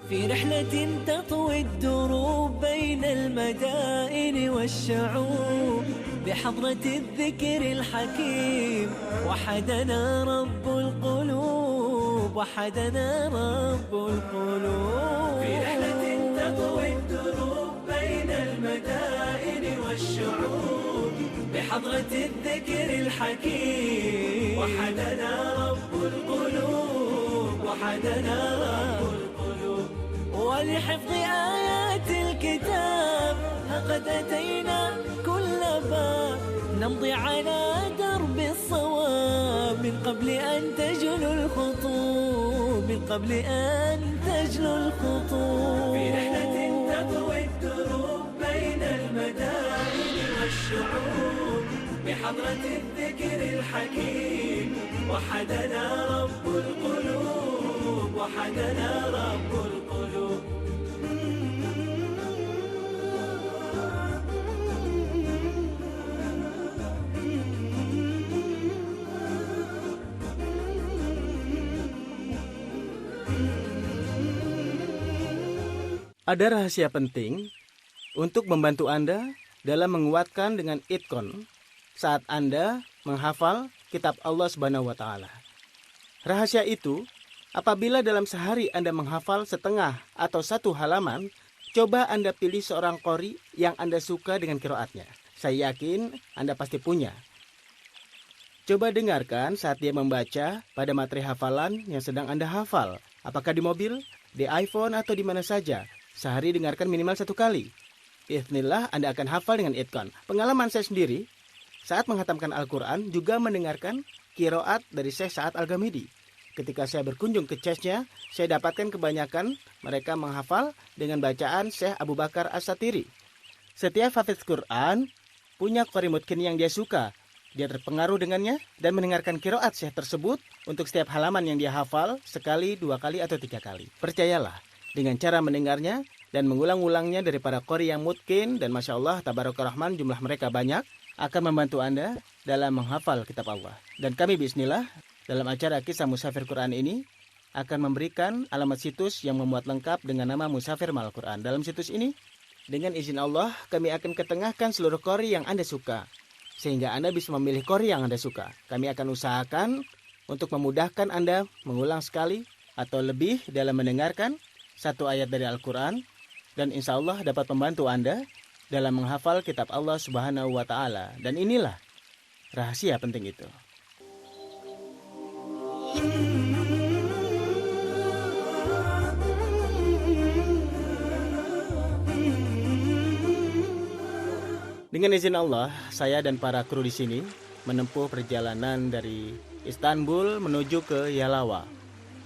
في رحلة تطوي الدروب بين المدائن والشعوب بحضرة الذكر الحكيم وحدنا رب القلوب وحدنا رب القلوب في رحلة تطوي الدروب بين المدائن والشعوب بحضرة الذكر الحكيم وحدنا رب القلوب وحدنا رب القلوب ولحفظ آيات الكتاب لقد أتينا كل باب نمضي على درب الصواب من قبل أن تجلو الخطوب من قبل أن تجلو الخطوب في رحلة تطوي الدروب بين المدائن والشعوب بحضرة الذكر الحكيم وحدنا رب القلوب وحدنا رب القلوب. Ada rahasia penting untuk membantu Anda dalam menguatkan dengan itkon saat Anda menghafal kitab Allah Subhanahu wa taala. Rahasia itu, apabila dalam sehari Anda menghafal setengah atau satu halaman, coba Anda pilih seorang qori yang Anda suka dengan qiraatnya. Saya yakin Anda pasti punya. Coba dengarkan saat dia membaca pada materi hafalan yang sedang Anda hafal. Apakah di mobil, di iPhone, atau di mana saja. Sehari dengarkan minimal 1 kali. Bismillah Anda akan hafal dengan itkon. Pengalaman saya sendiri, saat menghatamkan Al-Quran, juga mendengarkan qiraat dari Syekh Sa'ad Al-Ghamidi. Ketika saya berkunjung ke chestnya, saya dapatkan kebanyakan mereka menghafal dengan bacaan Syekh Abu Bakar As-Satiri. Setiap hafiz Quran punya qori mutqin yang dia suka. Dia terpengaruh dengannya dan mendengarkan qiraat Syekh tersebut untuk setiap halaman yang dia hafal sekali, 2 kali, atau 3 kali. Percayalah, dengan cara mendengarnya dan mengulang-ulangnya dari para qori yang mutqin, dan Masya Allah, Tabarakar Rahman, jumlah mereka banyak, akan membantu Anda dalam menghafal kitab Allah. Dan kami bismillah, dalam acara Kisah Musafir Quran ini, akan memberikan alamat situs yang memuat lengkap dengan nama Musafir Mal Quran. Dalam situs ini, dengan izin Allah, kami akan ketengahkan seluruh qori yang Anda suka, sehingga Anda bisa memilih qori yang Anda suka. Kami akan usahakan untuk memudahkan Anda mengulang sekali atau lebih dalam mendengarkan satu ayat dari Al-Quran, dan insya Allah dapat membantu Anda dalam menghafal kitab Allah Subhanahu wa taala. Dan inilah rahasia penting itu. Dengan izin Allah, saya dan para kru di sini menempuh perjalanan dari Istanbul menuju ke Yalawa.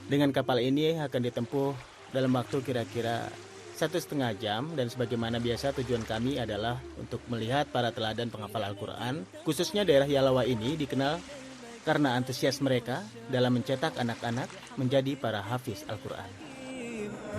Dengan kapal ini akan ditempuh dalam waktu kira-kira 1,5 jam, dan sebagaimana biasa tujuan kami adalah untuk melihat para teladan penghafal Al-Quran. Khususnya daerah Yalawa ini dikenal karena antusias mereka dalam mencetak anak-anak menjadi para hafiz Al-Quran.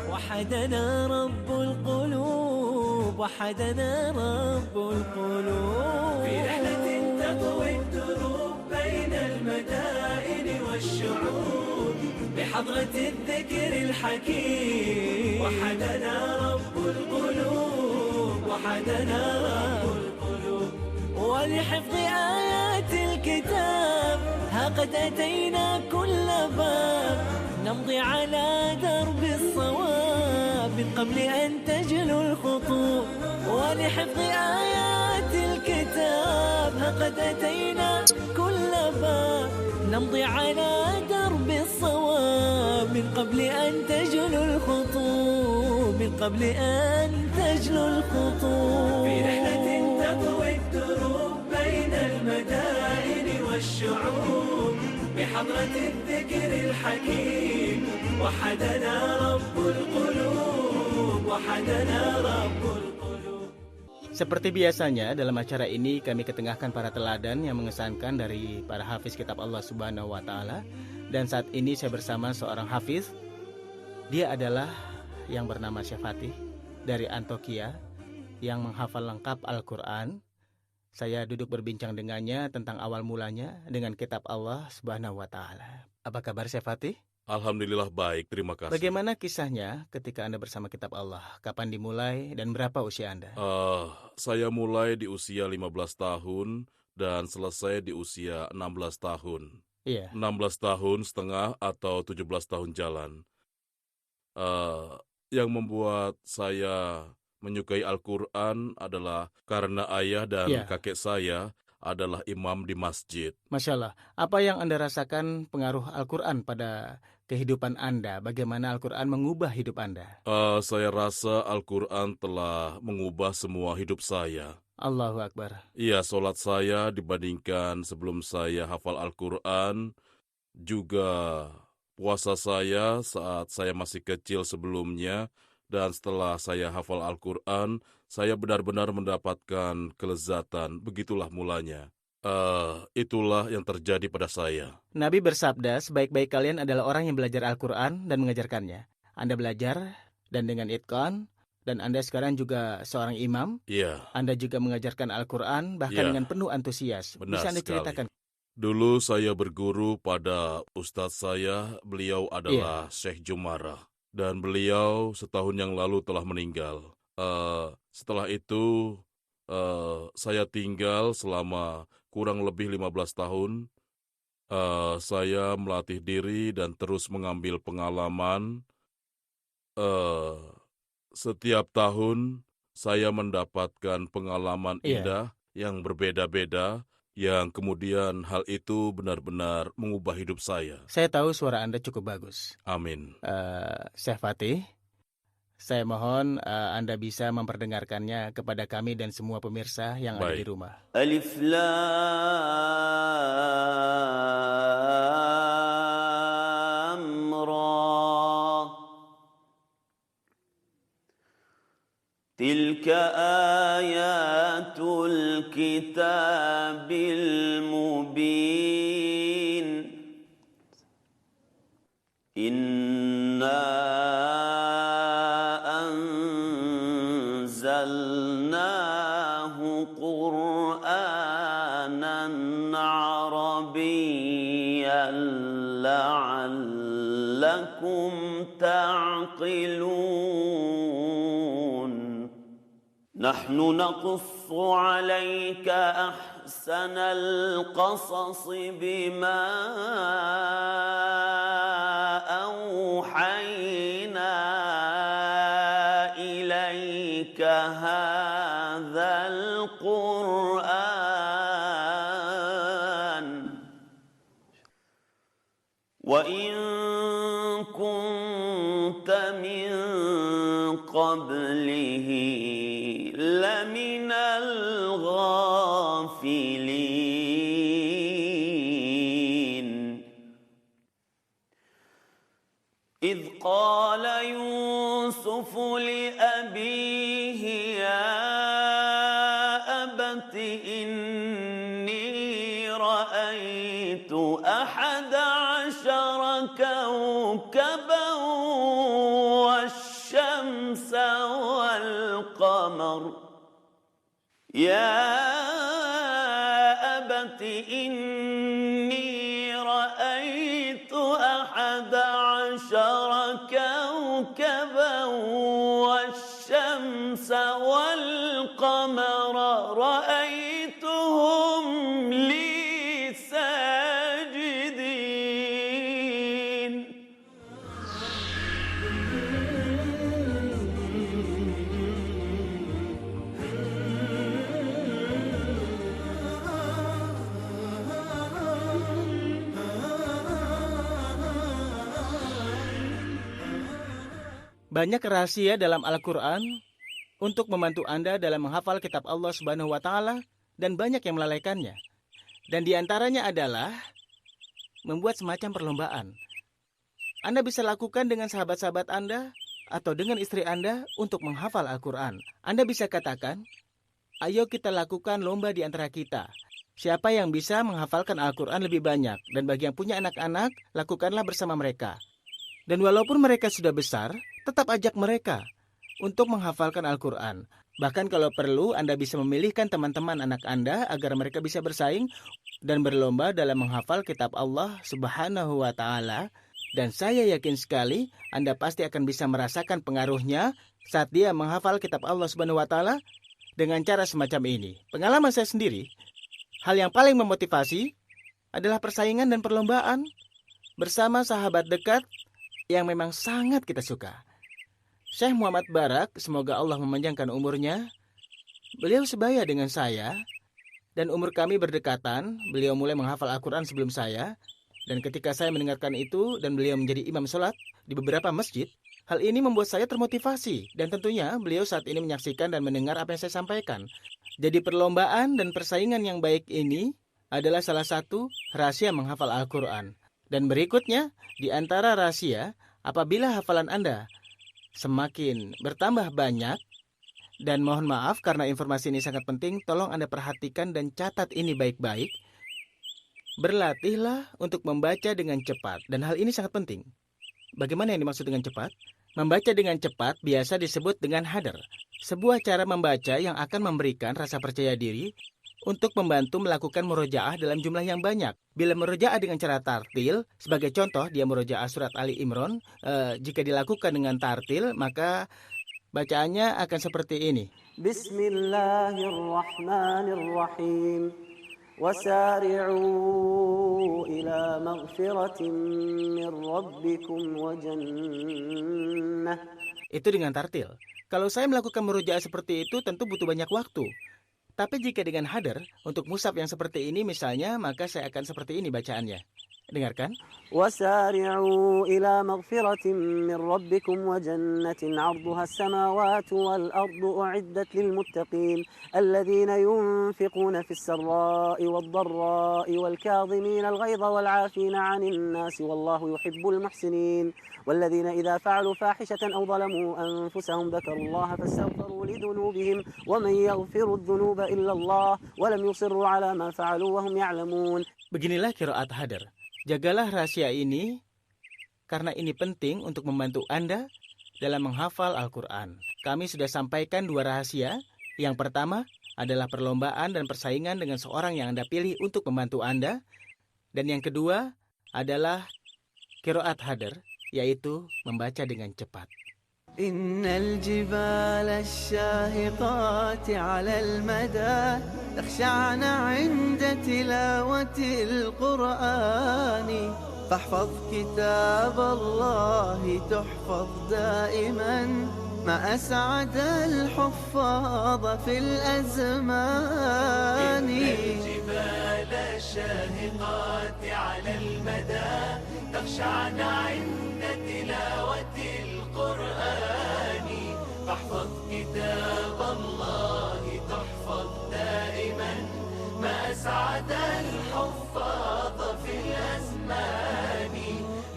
وحدنا رب القلوب وحدنا رب القلوب في رحلة تطوي الدروب بين المدائن والشعوب بحضرة الذكر الحكيم وحدنا رب القلوب وحدنا رب القلوب ولحفظ آيات الكتاب ها قد أتينا كل باب نمضي على درب الصواب من قبل أن تجلو الخطوب ولحفظ آيات الكتاب ها قد أتينا كل باب نمضي على درب الصواب من قبل أن تجلو الخطوب من قبل أن تجلو الخطوب في رحلة تطوي الدروب بين المدائن والشعوب بحضرة الذكر الحكيم وحدنا رب القلوب وحدنا رب القلوب. Seperti biasanya dalam acara ini kami ketengahkan para teladan yang mengesankan dari para hafiz kitab Allah Subhanahu wa taala. Dan saat ini saya bersama seorang hafiz. Dia adalah yang bernama Syekh Fatih dari Antokia yang menghafal lengkap Al-Quran. Saya duduk berbincang dengannya tentang awal mulanya dengan kitab Allah Subhanahu wa taala. Apa kabar Syekh Fatih? Alhamdulillah baik, terima kasih. Bagaimana kisahnya ketika Anda bersama kitab Allah? Kapan dimulai dan berapa usia Anda? Saya mulai di usia 15 tahun dan selesai di usia 16 tahun. Iya, 16 tahun setengah atau 17 tahun jalan. Yang membuat saya menyukai Al-Quran adalah karena ayah dan Iya. kakek saya adalah imam di masjid. Masya Allah. Apa yang Anda rasakan pengaruh Al-Quran pada kehidupan Anda? Bagaimana Al-Quran mengubah hidup Anda? Saya rasa Al-Quran telah mengubah semua hidup saya. Allahu Akbar. Iya, sholat saya dibandingkan sebelum saya hafal Al-Quran, juga puasa saya saat saya masih kecil sebelumnya, dan setelah saya hafal Al-Quran, saya benar-benar mendapatkan kelezatan. Begitulah mulanya. Itulah yang terjadi pada saya. Nabi bersabda, sebaik-baik kalian adalah orang yang belajar Al-Quran dan mengajarkannya. Anda belajar dan dengan itqan, dan Anda sekarang juga seorang imam. Iya, Anda juga mengajarkan Al-Quran, bahkan Iya. dengan penuh antusias. Benar Bisa Anda sekali. ceritakan? dulu saya berguru pada ustadz saya, beliau adalah Syekh Jumarah. Dan beliau setahun yang lalu telah meninggal. Setelah itu, saya tinggal selama kurang lebih 15 tahun. Saya melatih diri dan terus mengambil pengalaman. Setiap tahun, saya mendapatkan pengalaman Iya. indah yang berbeda-beda, yang kemudian hal itu benar-benar mengubah hidup saya. Saya tahu suara Anda cukup bagus. Amin. Syekh Fatih, saya mohon Anda bisa memperdengarkannya kepada kami dan semua pemirsa yang ada di Baik. rumah. ألف لام را تلك آيات الكتاب المبين إنا أنزلناه قرآنا عربيا لعلكم تعقلون نحن نقص عليك أحسن القصص بما أوحينا إليك هذا القرآن وإن كنت من قبله لمن الغافلين إذ قال يوسف لأبيه يا أبت إني رأيت 11 كوكبا والشمس والقمر يا أبت إني رأيت 11 كوكبا والشمس والقمر رأيتهم لي ساجدين Banyak rahasia dalam Al-Quran untuk membantu Anda dalam menghafal kitab Allah Subhanahu wa Ta'ala, dan banyak yang melalaikannya. Dan di antaranya adalah membuat semacam perlombaan. Anda bisa lakukan dengan sahabat-sahabat Anda atau dengan istri Anda untuk menghafal Al-Quran. Anda bisa katakan, ayo kita lakukan lomba di antara kita. Siapa yang bisa menghafalkan Al-Quran lebih banyak? Dan bagi yang punya anak-anak, lakukanlah bersama mereka. Dan walaupun mereka sudah besar, tetap ajak mereka untuk menghafalkan Al-Quran. Bahkan kalau perlu, Anda bisa memilihkan teman-teman anak Anda agar mereka bisa bersaing dan berlomba dalam menghafal kitab Allah Subhanahu wa Ta'ala Dan saya yakin sekali Anda pasti akan bisa merasakan pengaruhnya saat dia menghafal kitab Allah Subhanahu wa taala dengan cara semacam ini. Pengalaman saya sendiri, hal yang paling memotivasi adalah persaingan dan perlombaan bersama sahabat dekat yang memang sangat kita suka. Syekh Muhammad Barak, semoga Allah memanjangkan umurnya, beliau sebaya dengan saya, dan umur kami berdekatan. Beliau mulai menghafal Al-Quran sebelum saya, dan ketika saya mendengarkan itu dan beliau menjadi imam sholat di beberapa masjid, hal ini membuat saya termotivasi, dan tentunya beliau saat ini menyaksikan dan mendengar apa yang saya sampaikan. Jadi perlombaan dan persaingan yang baik ini adalah salah satu rahasia menghafal Al-Quran. Dan berikutnya, di antara rahasia, apabila hafalan Anda semakin bertambah banyak, dan mohon maaf karena informasi ini sangat penting, tolong Anda perhatikan dan catat ini baik-baik. Berlatihlah untuk membaca dengan cepat, dan hal ini sangat penting. Bagaimana yang dimaksud dengan cepat? Membaca dengan cepat biasa disebut dengan hadar, sebuah cara membaca yang akan memberikan rasa percaya diri untuk membantu melakukan murojaah dalam jumlah yang banyak. Bila murojaah dengan cara tartil, sebagai contoh dia murojaah surat Ali Imran, jika dilakukan dengan tartil, maka bacaannya akan seperti ini. Bismillahirrahmanirrahim. وسارعوا إلى مغفرة من ربكم وجنة. Itu dengan tartil. Kalau saya melakukan murojaah seperti itu tentu butuh banyak waktu. Tapi jika dengan hadar, untuk mushaf yang seperti ini misalnya, maka saya akan seperti ini bacaannya. Dengarkan. وسارعوا إلى مغفرة من ربكم وجنة عرضها السماوات والأرض أعدت للمتقين الذين ينفقون في السراء والضراء والكاظمين الغيظ والعافين عن الناس والله يحب المحسنين والذين إذا فعلوا فاحشة أو ظلموا أنفسهم ذكروا الله فاستغفروا لذنوبهم ومن يغفر الذنوب إلا الله ولم يصروا على ما فعلوا وهم يعلمون. Beginilah qiraat hadar. Jagalah rahasia ini, karena ini penting untuk membantu Anda dalam menghafal Al-Quran. Kami sudah sampaikan 2 rahasia. Yang pertama adalah perlombaan dan persaingan dengan seorang yang Anda pilih untuk membantu Anda. Dan yang kedua adalah qiraat hadar, yaitu membaca dengan cepat. إن الجبال الشاهقات على المدى تخشعن عند تلاوة القرآن فاحفظ كتاب الله تحفظ دائما ما أسعد الحفاظ في الأزمان. إن الجبال الشاهقات على المدى تخشعن عند تلاوة القرآن فاحفظ كتاب الله تحفظ دائما ما أسعد الحفاظ في الأزمان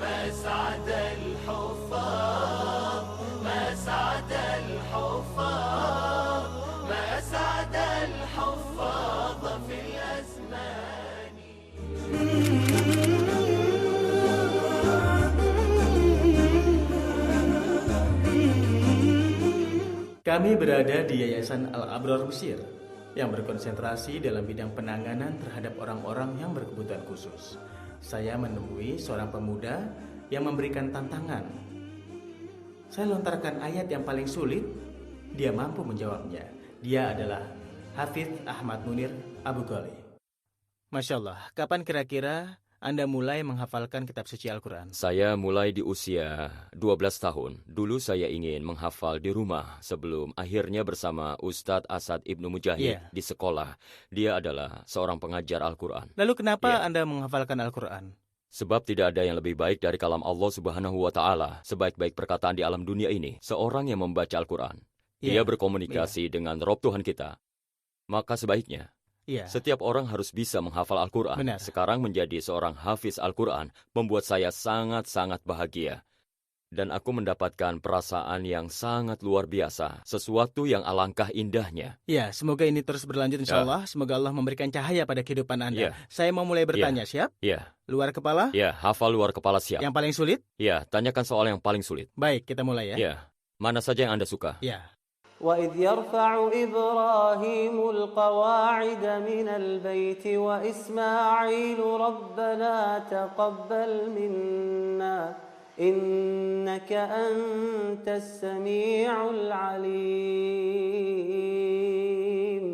ما أسعد الحفاظ ما أسعد الحفاظ ما أسعد الحفاظ في الأزمان. Kami berada di Yayasan Al-Abrar Mesir yang berkonsentrasi dalam bidang penanganan terhadap orang-orang yang berkebutuhan khusus. Saya menemui seorang pemuda yang memberikan tantangan. Saya lontarkan ayat yang paling sulit, dia mampu menjawabnya. Dia adalah Hafidz Ahmad Munir Abu Ghali. Masya Allah, kapan kira-kira Anda mulai menghafalkan kitab suci Al-Quran? Saya mulai di usia 12 tahun. Dulu saya ingin menghafal di rumah sebelum akhirnya bersama Ustadz Asad Ibnu Mujahid di sekolah. Dia adalah seorang pengajar Al-Quran. Lalu kenapa Anda menghafalkan Al-Quran? Sebab tidak ada yang lebih baik dari kalam Allah Subhanahu wa Ta'ala. Sebaik-baik perkataan di alam dunia ini, seorang yang membaca Al-Quran. Dia berkomunikasi dengan Rob Tuhan kita. Maka sebaiknya setiap orang harus bisa menghafal Al-Quran. Benar. Sekarang menjadi seorang hafiz Al-Quran membuat saya sangat-sangat bahagia. Dan aku mendapatkan perasaan yang sangat luar biasa. Sesuatu yang alangkah indahnya. Ya, semoga ini terus berlanjut insya Allah. Semoga Allah memberikan cahaya pada kehidupan Anda. Saya mau mulai bertanya, siap? Ya. Luar kepala? Ya, hafal luar kepala siap. Yang paling sulit? Ya, tanyakan soal yang paling sulit. Baik, kita mulai ya. Ya, mana saja yang Anda suka. Ya. وإذ يرفع إبراهيم القواعد من البيت وإسماعيل ربنا تقبل منا إنك أنت السميع العليم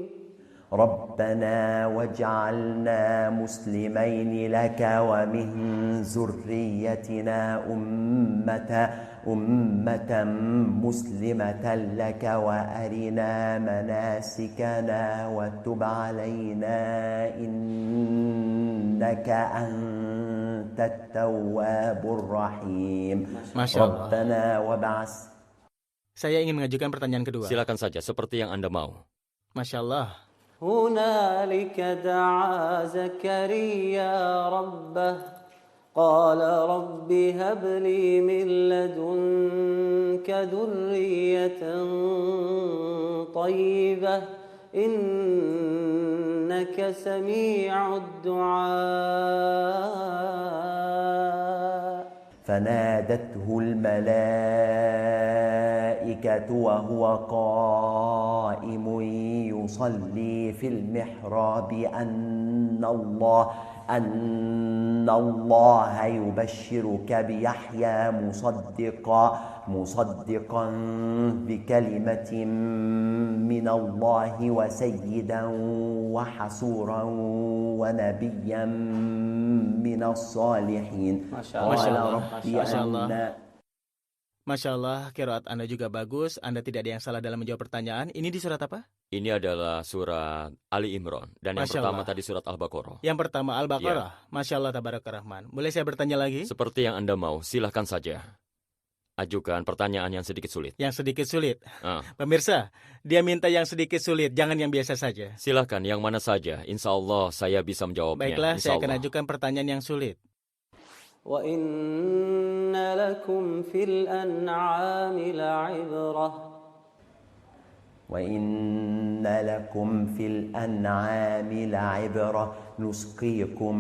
ربنا واجعلنا مسلمين لك ومن ذريتنا أمة مسلمة لك وأرنا مناسكنا وتب علينا إنك أنت التواب الرحيم Masya Allah. ربنا وابعث. Saya ingin mengajukan pertanyaan kedua. Silakan saja, seperti yang Anda mau. Masya Allah. هنالك دعا زكريا ربه قال رب هب لي من لدنك ذرية طيبة إنك سميع الدعاء فنادته الملائكة وهو قائم يصلي في المحراب أن الله يبشرك بيحيى مصدقا بكلمة من الله وسيدا وحسورا ونبيا من الصالحين. قال ربي Masya Allah, qiraat Anda juga bagus. Anda tidak ada yang salah dalam menjawab pertanyaan. Ini di surat apa? Ini adalah surat Ali Imran. Dan yang Masya pertama Allah. tadi surat Al-Baqarah. Yang pertama Al-Baqarah. Masya Allah, Tabarakarrahman. Boleh saya bertanya lagi? Seperti yang Anda mau, silahkan saja. Ajukan pertanyaan yang sedikit sulit. Yang sedikit sulit. Ah. Pemirsa, dia minta yang sedikit sulit, jangan yang biasa saja. Silahkan, yang mana saja. Insya Allah saya bisa menjawabnya. Baiklah, Insya saya akan Allah. ajukan pertanyaan yang sulit. وإن لكم في الأنعام لعبرة وإن لكم في الأنعام لعبرة نسقيكم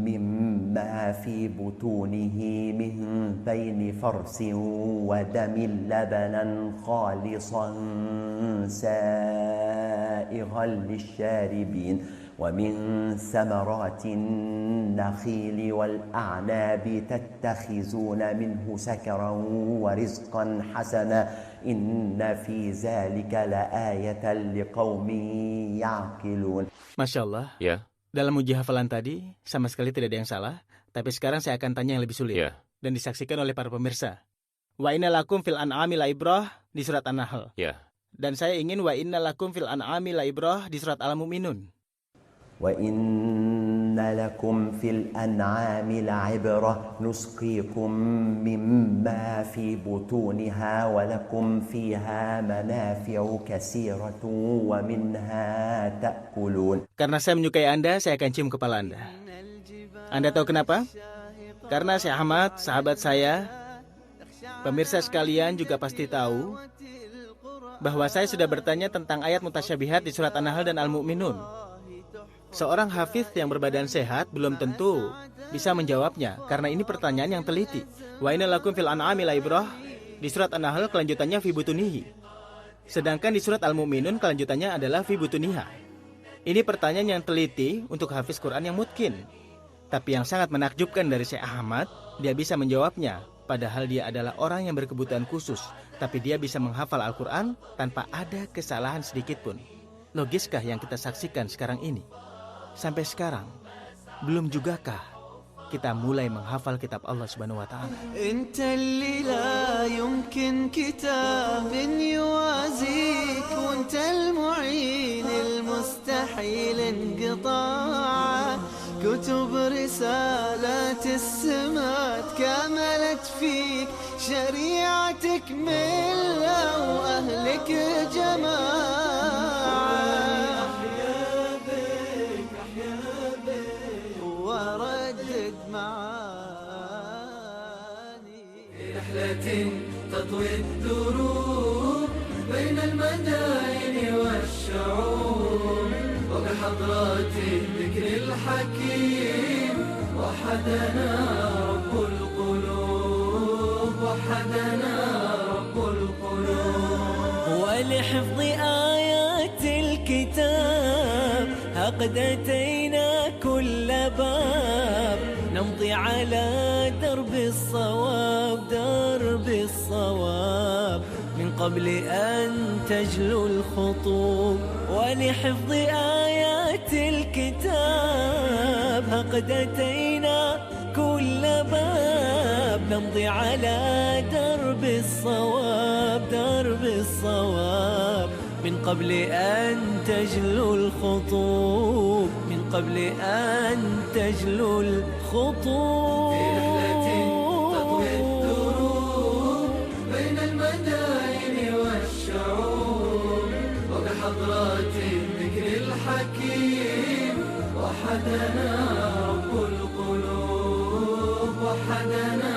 مما في بطونه من بين فرث ودم لبنا خالصا سائغا للشاربين ومن ثمرات النخيل والأعناب تتخذون منه سكرا ورزقا حسنا إن في ذلك لآية لقوم يعقلون. Masya Allah. Ya, Dalam uji hafalan tadi, sama sekali tidak ada yang salah. Tapi sekarang saya akan tanya yang lebih sulit. ya, Dan disaksikan oleh para pemirsa. Wa inna lakum fil an'ami la'ibrah di surat An-Nahl. ya. Dan saya ingin wa inna lakum fil an'ami la'ibrah di surat Al-Mu'minun. وإن لكم في الأنعام لعبرة نسقيكم مما في بطونها ولكم فيها منافع كثيرة ومنها تأكلون. Karena saya menyukai Anda, saya akan cium kepala Anda. Anda tahu kenapa? Karena Syekh Ahmad, sahabat saya, pemirsa sekalian juga pasti tahu bahwa saya sudah bertanya tentang ayat mutasyabihat di surat An-Nahl dan Al-Mu'minun. Seorang hafiz yang berbadan sehat belum tentu bisa menjawabnya karena ini pertanyaan yang teliti. Wa inna lakum fil an'ami la'ibrah di surat An-Nahl kelanjutannya fi butunihi. Sedangkan di surat Al-Mu'minun kelanjutannya adalah fi butuniha. Ini pertanyaan yang teliti untuk hafiz Quran yang mungkin. Tapi yang sangat menakjubkan dari Syekh Ahmad, dia bisa menjawabnya. Padahal dia adalah orang yang berkebutuhan khusus. Tapi dia bisa menghafal Al-Quran tanpa ada kesalahan sedikit pun. Logiskah yang kita saksikan sekarang ini? Sampai sekarang, belum jugakah kita mulai menghafal kitab Allah Subhanahu wa Ta'ala? انت اللي لا يمكن كتاب يوازيك وانت المعين المستحيل انقطاع كتب رسالات السماء كملت فيك شريعتك ملة واهلك جماعة وردد معاني رحلة تطوي الدروب بين المدائن والشعوب وبحضرات الذكر الحكيم وحدنا رب القلوب وحدنا رب القلوب ولحفظ آيات الكتاب قد أتينا كل باب نمضي على درب الصواب، درب الصواب، من قبل أن تجلو الخطوب. ولحفظ آيات الكتاب قد أتينا كل باب، نمضي على درب الصواب، درب الصواب، من قبل أن تجلو الخطوب، من قبل أن تجلو الخطوب. في رحلة تطوي الدروب بين المدائن والشعوب، وبحضرات الذكر الحكيم وحدنا رب القلوب، وحدنا